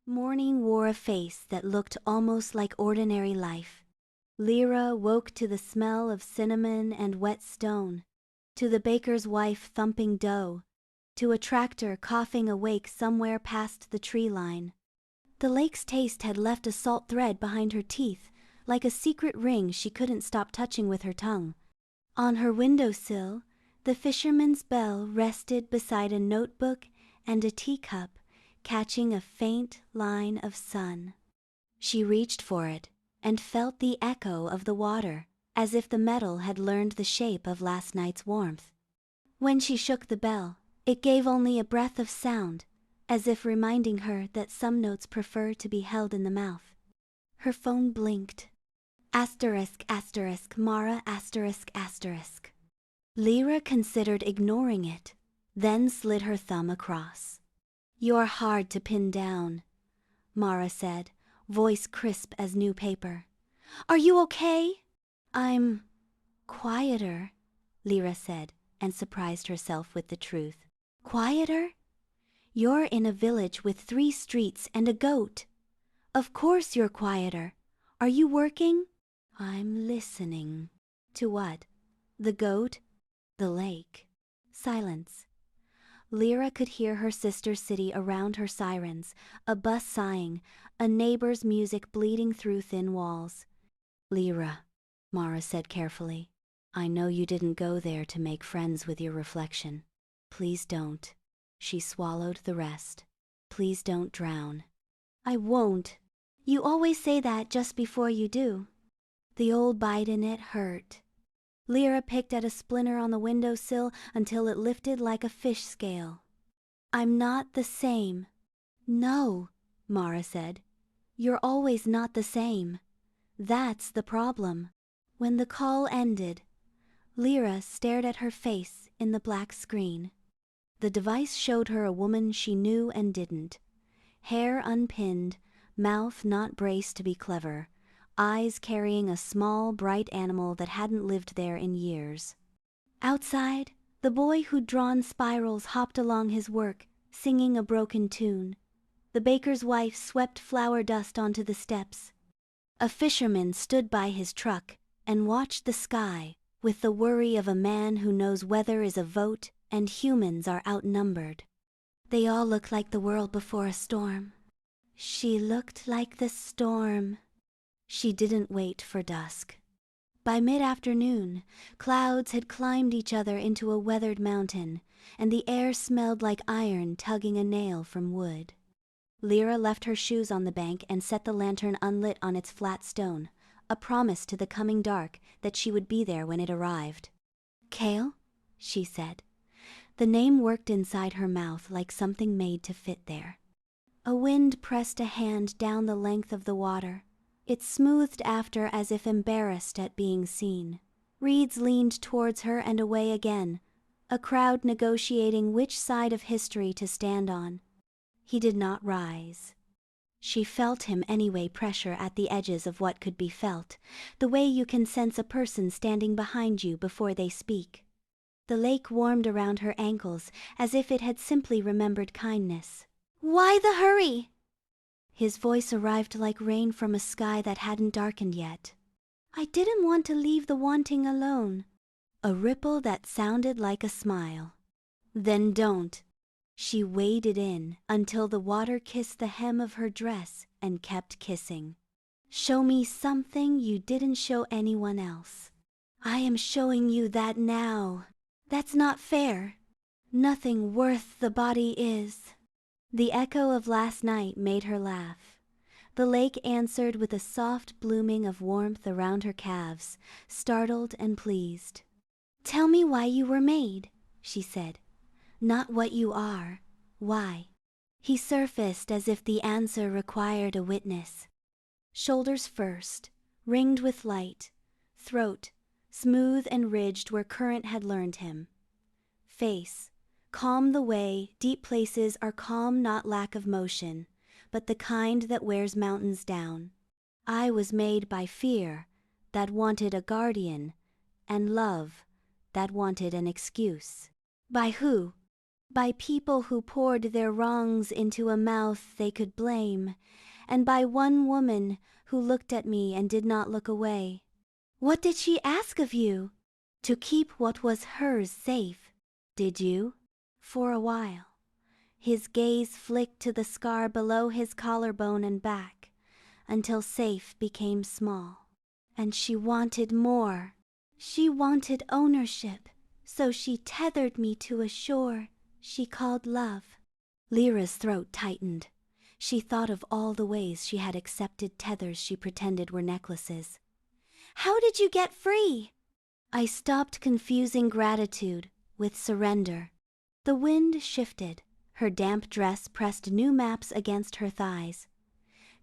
Morning wore a face that looked almost like ordinary life. Lyra woke to the smell of cinnamon and wet stone, to the baker's wife thumping dough, to a tractor coughing awake somewhere past the tree line. The lake's taste had left a salt thread behind her teeth, like a secret ring she couldn't stop touching with her tongue. On her windowsill, the fisherman's bell rested beside a notebook and a teacup, catching a faint line of sun. She reached for it and felt the echo of the water, as if the metal had learned the shape of last night's warmth. When she shook the bell, it gave only a breath of sound, as if reminding her that some notes prefer to be held in the mouth. Her phone blinked. Asterisk, asterisk, Mara, asterisk, asterisk. Lyra considered ignoring it, then slid her thumb across. "You're hard to pin down," Mara said, voice crisp as new paper. "Are you okay?" "I'm quieter," Lyra said, and surprised herself with the truth. "Quieter? You're in a village with 3 streets and a goat. Of course you're quieter. Are you working?" "I'm listening." "To what? The goat? The lake?" Silence. Lyra could hear her sister's city around her sirens, a bus sighing, a neighbor's music bleeding through thin walls. "Lyra," Mara said carefully, "I know you didn't go there to make friends with your reflection. Please don't." She swallowed the rest. "Please don't drown." "I won't. You always say that just before you do." The old bite in it hurt. Lyra picked at a splinter on the windowsill until it lifted like a fish scale. "I'm not the same." "No," Mara said. "You're always not the same. That's the problem." When the call ended, Lyra stared at her face in the black screen. The device showed her a woman she knew and didn't. Hair unpinned, mouth not braced to be clever, eyes carrying a small, bright animal that hadn't lived there in years. Outside, the boy who'd drawn spirals hopped along his work, singing a broken tune. The baker's wife swept flour dust onto the steps. A fisherman stood by his truck and watched the sky with the worry of a man who knows weather is a vote and humans are outnumbered. They all looked like the world before a storm. She looked like the storm. She didn't wait for dusk. By mid-afternoon, clouds had climbed each other into a weathered mountain, and the air smelled like iron tugging a nail from wood. Lyra left her shoes on the bank and set the lantern unlit on its flat stone, a promise to the coming dark that she would be there when it arrived. "Kale?" she said. The name worked inside her mouth like something made to fit there. A wind pressed a hand down the length of the water. It smoothed after as if embarrassed at being seen. Reeds leaned towards her and away again, a crowd negotiating which side of history to stand on. He did not rise. She felt him anyway, pressure at the edges of what could be felt, the way you can sense a person standing behind you before they speak. The lake warmed around her ankles as if it had simply remembered kindness. "Why the hurry?" His voice arrived like rain from a sky that hadn't darkened yet. "I didn't want to leave the wanting alone." A ripple that sounded like a smile. "Then don't." She waded in until the water kissed the hem of her dress and kept kissing. "Show me something you didn't show anyone else." "I am showing you that now." "That's not fair." "Nothing worth the body is." The echo of last night made her laugh. The lake answered with a soft blooming of warmth around her calves, startled and pleased. "Tell me why you were made," she said. "Not what you are. Why?" He surfaced as if the answer required a witness. Shoulders first, ringed with light. Throat, smooth and ridged where current had learned him. Face, calm the way deep places are calm, not lack of motion, but the kind that wears mountains down. I was made by fear, that wanted a guardian, and love, that wanted an excuse. By who? by people who poured their wrongs into a mouth they could blame, and by one woman who looked at me and did not look away. What did she ask of you? To keep what was hers safe, did you? For a while. His gaze flicked to the scar below his collarbone and back, until safe became small. And she wanted more. She wanted ownership, so she tethered me to a shore she called love. Lyra's throat tightened. She thought of all the ways she had accepted tethers she pretended were necklaces. How did you get free? I stopped confusing gratitude with surrender. The wind shifted. Her damp dress pressed new maps against her thighs.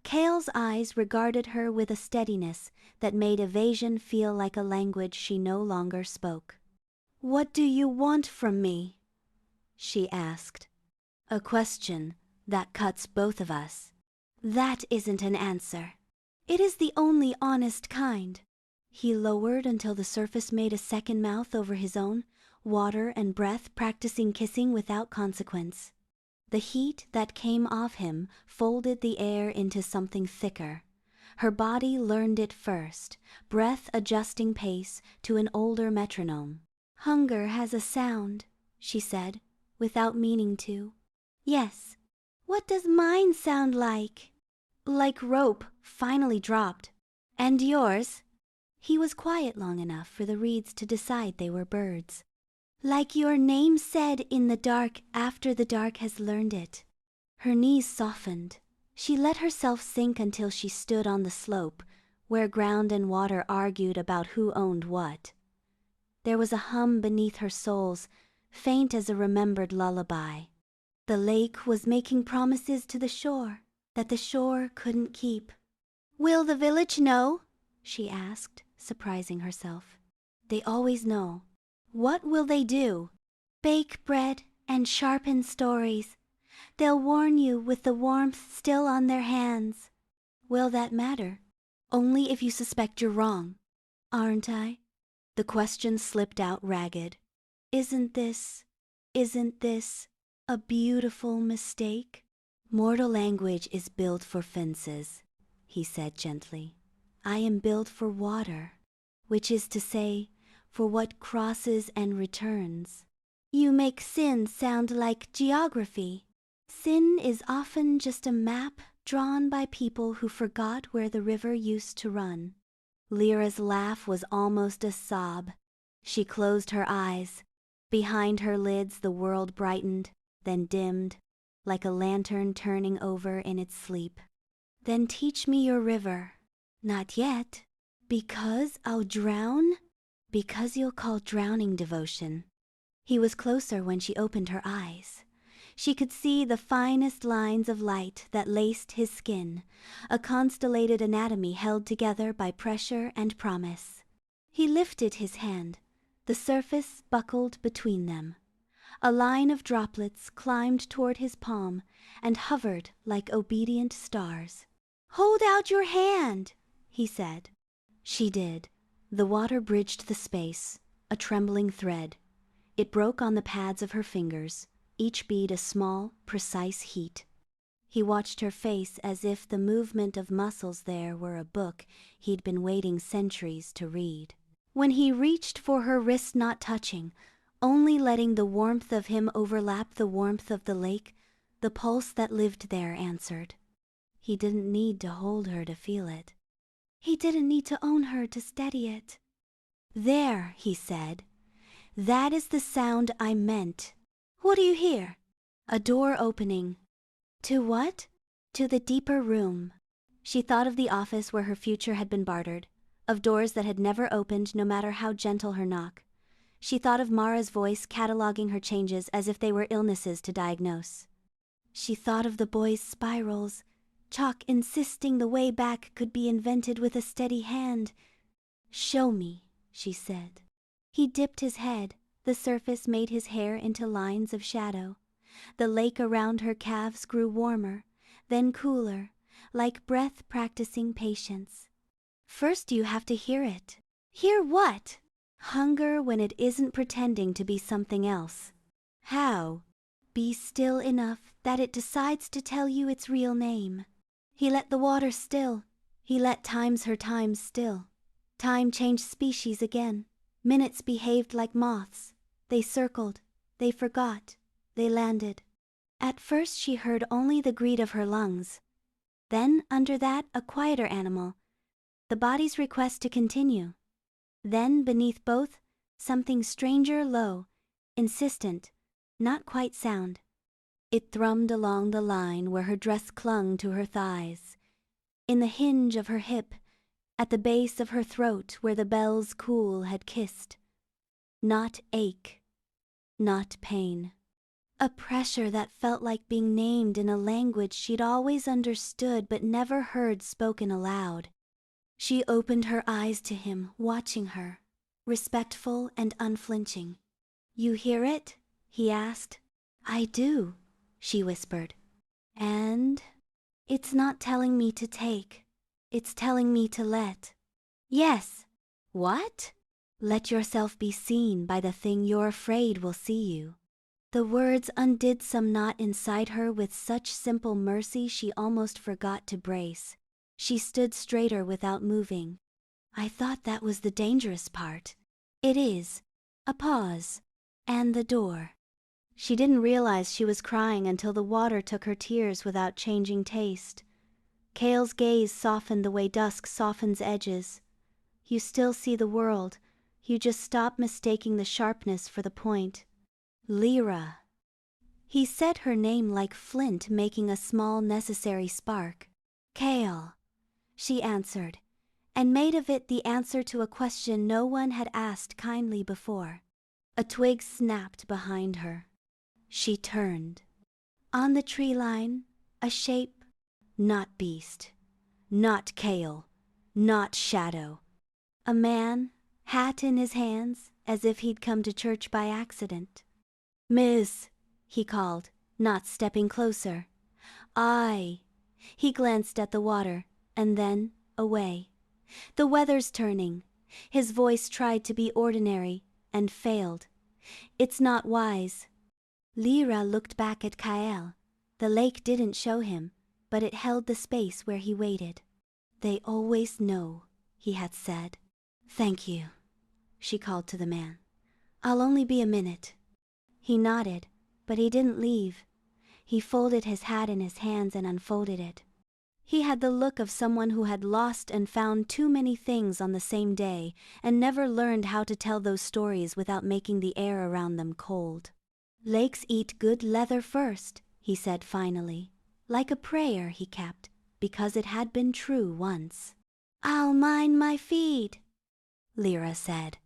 Kale's eyes regarded her with a steadiness that made evasion feel like a language she no longer spoke. What do you want from me? She asked. A question that cuts both of us. That isn't an answer. It is the only honest kind. He lowered until the surface made a second mouth over his own, water and breath practicing kissing without consequence. The heat that came off him folded the air into something thicker. Her body learned it first, breath adjusting pace to an older metronome. Hunger has a sound, she said, without meaning to. Yes. What does mine sound like? Like rope finally dropped. And yours? He was quiet long enough for the reeds to decide they were birds. Like your name said in the dark after the dark has learned it. Her knees softened. She let herself sink until she stood on the slope, where ground and water argued about who owned what. There was a hum beneath her soles, faint as a remembered lullaby. The lake was making promises to the shore that the shore couldn't keep. Will the village know? She asked, surprising herself. They always know. What will they do? Bake bread and sharpen stories. They'll warn you with the warmth still on their hands. Will that matter? Only if you suspect you're wrong. Aren't I? The question slipped out ragged. Isn't this a beautiful mistake? Mortal language is built for fences, he said gently. I am built for water, which is to say, for what crosses and returns. You make sin sound like geography. Sin is often just a map drawn by people who forgot where the river used to run. Lyra's laugh was almost a sob. She closed her eyes. Behind her lids the world brightened, then dimmed, like a lantern turning over in its sleep. Then teach me your river. Not yet. Because I'll drown? Because you'll call drowning devotion. He was closer when she opened her eyes. She could see the finest lines of light that laced his skin, a constellated anatomy held together by pressure and promise. He lifted his hand. The surface buckled between them. A line of droplets climbed toward his palm and hovered like obedient stars. Hold out your hand, he said. She did. The water bridged the space, a trembling thread. It broke on the pads of her fingers, each bead a small, precise heat. He watched her face as if the movement of muscles there were a book he'd been waiting centuries to read. When he reached for her wrist not touching, only letting the warmth of him overlap the warmth of the lake, the pulse that lived there answered. He didn't need to hold her to feel it. He didn't need to own her to steady it. There, he said. That is the sound I meant. What do you hear? A door opening. To what? To the deeper room. She thought of the office where her future had been bartered, of doors that had never opened no matter how gentle her knock. She thought of Mara's voice cataloging her changes as if they were illnesses to diagnose. She thought of the boy's spirals, Chalk insisting the way back could be invented with a steady hand. Show me, she said. He dipped his head. The surface made his hair into lines of shadow. The lake around her calves grew warmer, then cooler, like breath practicing patience. First you have to hear it. Hear what? Hunger when it isn't pretending to be something else. How? be still enough that it decides to tell you its real name. He let the water still. He let times her times still. Time changed species again. Minutes behaved like moths. They circled. They forgot. They landed. At first she heard only the greed of her lungs. Then, under that, a quieter animal. The body's request to continue. Then, beneath both, something stranger, low, insistent, not quite sound. It thrummed along the line where her dress clung to her thighs, in the hinge of her hip, at the base of her throat where the bell's cool had kissed. Not ache, not pain. A pressure that felt like being named in a language she'd always understood but never heard spoken aloud. She opened her eyes to him, watching her, respectful and unflinching. "You hear it?" he asked. "I do," she whispered. "And?" "It's not telling me to take. It's telling me to let." "Yes." "What?" "Let yourself be seen by the thing you're afraid will see you." The words undid some knot inside her with such simple mercy she almost forgot to brace. She stood straighter without moving. "I thought that was the dangerous part." "It is." A pause. "And the door." She didn't realize she was crying until the water took her tears without changing taste. Cale's gaze softened the way dusk softens edges. You still see the world. You just stop mistaking the sharpness for the point. "Lyra." He said her name like flint, making a small necessary spark. "Cale," she answered, and made of it the answer to a question no one had asked kindly before. A twig snapped behind her. She turned. On the tree line, a shape, not beast, not Cale, not shadow. A man, hat in his hands, as if he'd come to church by accident. "Miss," he called, not stepping closer. "I." He glanced at the water, and then away. "The weather's turning." His voice tried to be ordinary, and failed. "It's not wise." Lyra looked back at Kael. The lake didn't show him, but it held the space where he waited. "They always know," he had said. "Thank you," she called to the man. "I'll only be a minute." He nodded, but he didn't leave. He folded his hat in his hands and unfolded it. He had the look of someone who had lost and found too many things on the same day and never learned how to tell those stories without making the air around them cold. "Lakes eat good leather first," he said finally, like a prayer he kept, because it had been true once. "I'll mind my feet," Lyra said.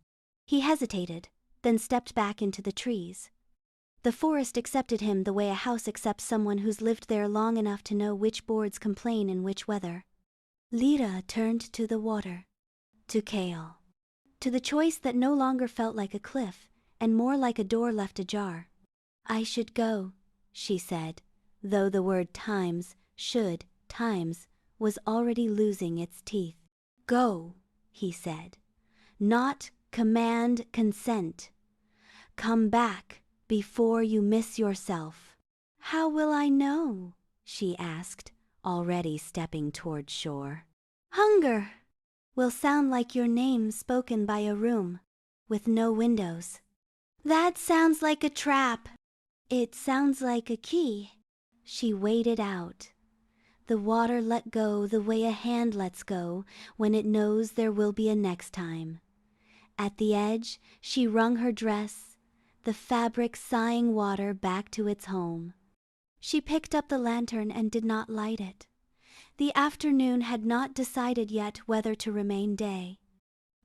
He hesitated, then stepped back into the trees. The forest accepted him the way a house accepts someone who's lived there long enough to know which boards complain in which weather. Lyra turned to the water, to Cale, to the choice that no longer felt like a cliff and more like a door left ajar. "I should go," she said, though the word times, was already losing its teeth. "Go," he said. "Not command consent. Come back before you miss yourself." "How will I know?" she asked, already stepping toward shore. "Hunger will sound like your name spoken by a room with no windows." "That sounds like a trap." "It sounds like a key." She waded out. The water let go the way a hand lets go when it knows there will be a next time. At the edge, she wrung her dress, the fabric sighing water back to its home. She picked up the lantern and did not light it. The afternoon had not decided yet whether to remain day.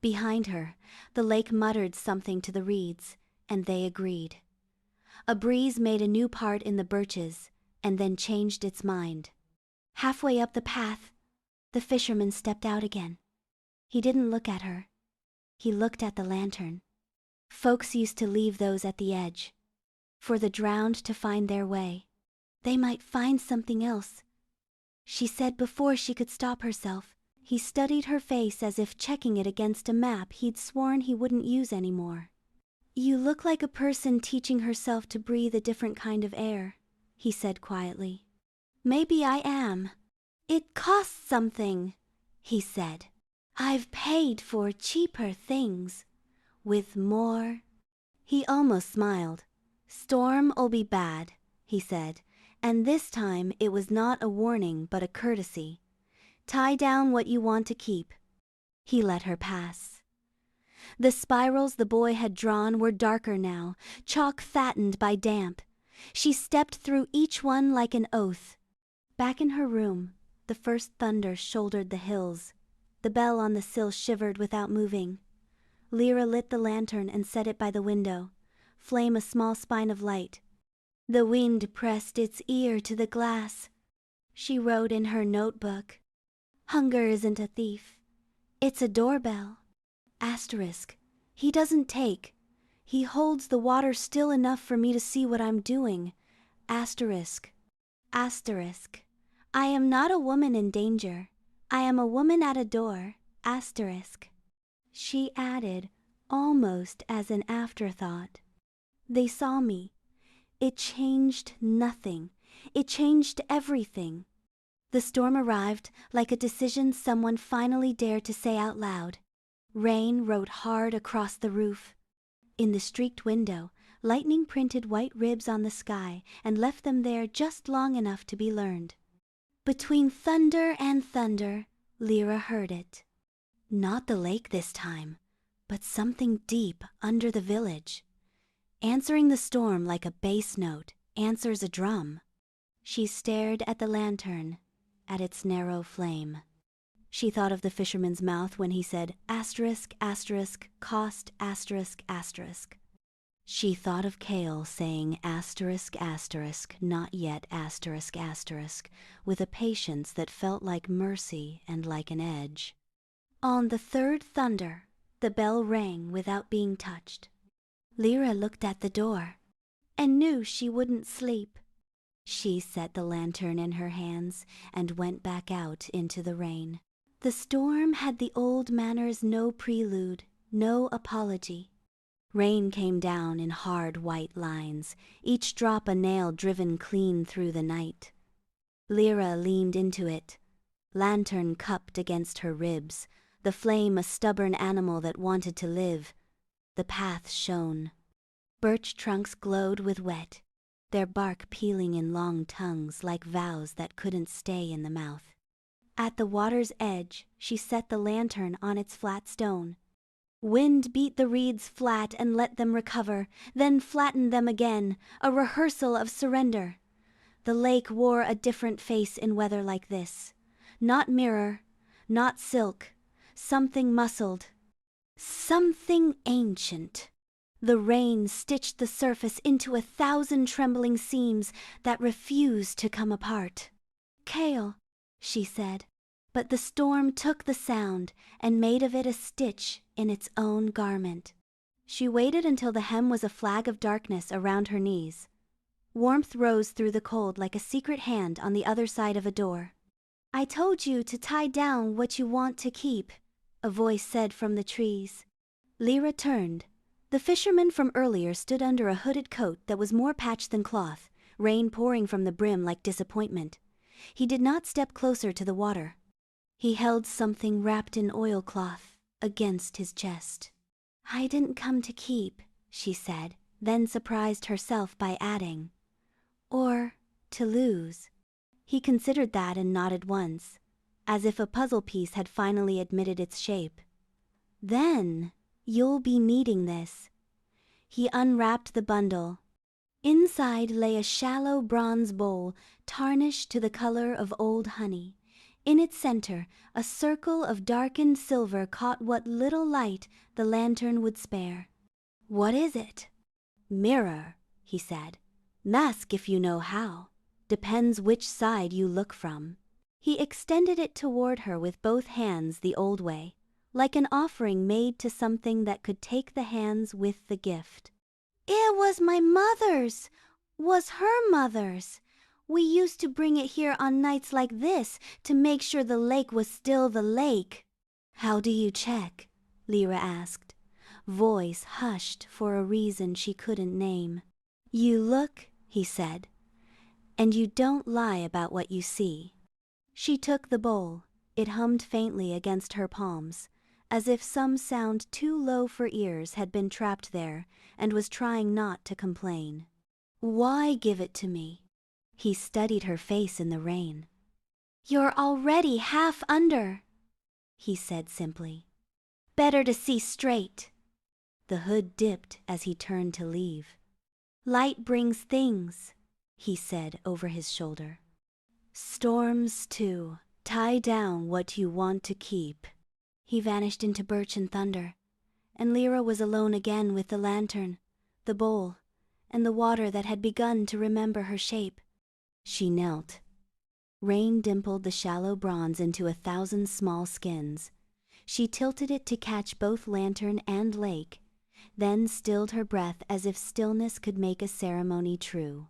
Behind her, the lake muttered something to the reeds, and they agreed. A breeze made a new part in the birches, and then changed its mind. Halfway up the path, the fisherman stepped out again. He didn't look at her. He looked at the lantern. Folks used to leave those at the edge, for the drowned to find their way. They might find something else. She said before she could stop herself. He studied her face as if checking it against a map he'd sworn he wouldn't use anymore. "You look like a person teaching herself to breathe a different kind of air," he said quietly. "Maybe I am." "It costs something," he said. "I've paid for cheaper things. With more." He almost smiled. "Storm'll be bad," he said, and this time it was not a warning but a courtesy. "Tie down what you want to keep." He let her pass. The spirals the boy had drawn were darker now, chalk fattened by damp. She stepped through each one like an oath. Back in her room, the first thunder shouldered the hills. The bell on the sill shivered without moving. Lyra lit the lantern and set it by the window, flame a small spine of light. "The wind pressed its ear to the glass," she wrote in her notebook. "Hunger isn't a thief. It's a doorbell. Asterisk. He doesn't take. He holds the water still enough for me to see what I'm doing. Asterisk. Asterisk. I am not a woman in danger. I am a woman at a door. Asterisk." She added, almost as an afterthought, "They saw me. It changed nothing. It changed everything." The storm arrived like a decision someone finally dared to say out loud. Rain rode hard across the roof. In the streaked window, lightning printed white ribs on the sky and left them there just long enough to be learned. Between thunder and thunder, Lyra heard it. Not the lake this time, but something deep under the village. Answering the storm like a bass note answers a drum. She stared at the lantern, at its narrow flame. She thought of the fisherman's mouth when he said asterisk, asterisk, cost, asterisk, asterisk. She thought of Kale saying asterisk, asterisk, not yet asterisk, asterisk, with a patience that felt like mercy and like an edge. On the third thunder, the bell rang without being touched. Lyra looked at the door and knew she wouldn't sleep. She set the lantern in her hands and went back out into the rain. The storm had the old manners, no prelude, no apology. Rain came down in hard white lines, each drop a nail driven clean through the night. Lyra leaned into it, lantern cupped against her ribs, the flame a stubborn animal that wanted to live. The path shone. Birch trunks glowed with wet, their bark peeling in long tongues like vows that couldn't stay in the mouth. At the water's edge, she set the lantern on its flat stone. Wind beat the reeds flat and let them recover, then flattened them again, a rehearsal of surrender. The lake wore a different face in weather like this. Not mirror, not silk, something muscled, something ancient. The rain stitched the surface into 1,000 trembling seams that refused to come apart. "Kale," she said, but the storm took the sound and made of it a stitch in its own garment. She waited until the hem was a flag of darkness around her knees. Warmth rose through the cold like a secret hand on the other side of a door. "I told you to tie down what you want to keep," a voice said from the trees. Lyra turned. The fisherman from earlier stood under a hooded coat that was more patched than cloth, rain pouring from the brim like disappointment. He did not step closer to the water. He held something wrapped in oilcloth against his chest. "I didn't come to keep," she said, then surprised herself by adding, "or to lose." He considered that and nodded once, as if a puzzle piece had finally admitted its shape. "Then you'll be needing this." He unwrapped the bundle. Inside lay a shallow bronze bowl, tarnished to the color of old honey. In its center, a circle of darkened silver caught what little light the lantern would spare. "What is it?" "Mirror," he said. "Mask if you know how. Depends which side you look from." He extended it toward her with both hands the old way, like an offering made to something that could take the hands with the gift. "It was my mother's, was her mother's. We used to bring it here on nights like this to make sure the lake was still the lake." "How do you check?" Lyra asked. voice hushed for a reason she couldn't name. "You look," he said, "and you don't lie about what you see." She took the bowl. It hummed faintly against her palms, as if some sound too low for ears had been trapped there and was trying not to complain. "Why give it to me?" He studied her face in the rain. "You're already half under," he said simply. "Better to see straight." The hood dipped as he turned to leave. "Light brings things," he said over his shoulder. "Storms too. Tie down what you want to keep." He vanished into birch and thunder, and Lyra was alone again with the lantern, the bowl, and the water that had begun to remember her shape. She knelt. Rain dimpled the shallow bronze into 1,000 small skins. She tilted it to catch both lantern and lake, then stilled her breath as if stillness could make a ceremony true.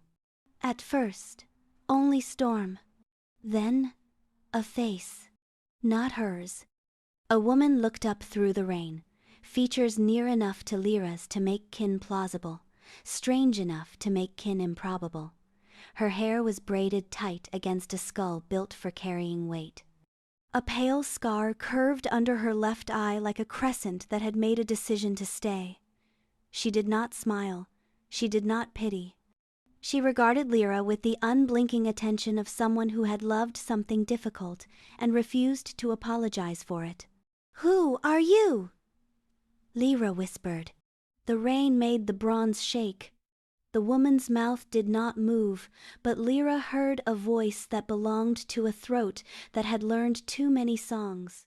At first, only storm. Then, a face. Not hers. A woman looked up through the rain, features near enough to Lyra's to make kin plausible, strange enough to make kin improbable. Her hair was braided tight against a skull built for carrying weight. A pale scar curved under her left eye like a crescent that had made a decision to stay. She did not smile. She did not pity. She regarded Lyra with the unblinking attention of someone who had loved something difficult and refused to apologize for it. "Who are you?" Lyra whispered. The rain made the bronze shake. The woman's mouth did not move, but Lyra heard a voice that belonged to a throat that had learned too many songs.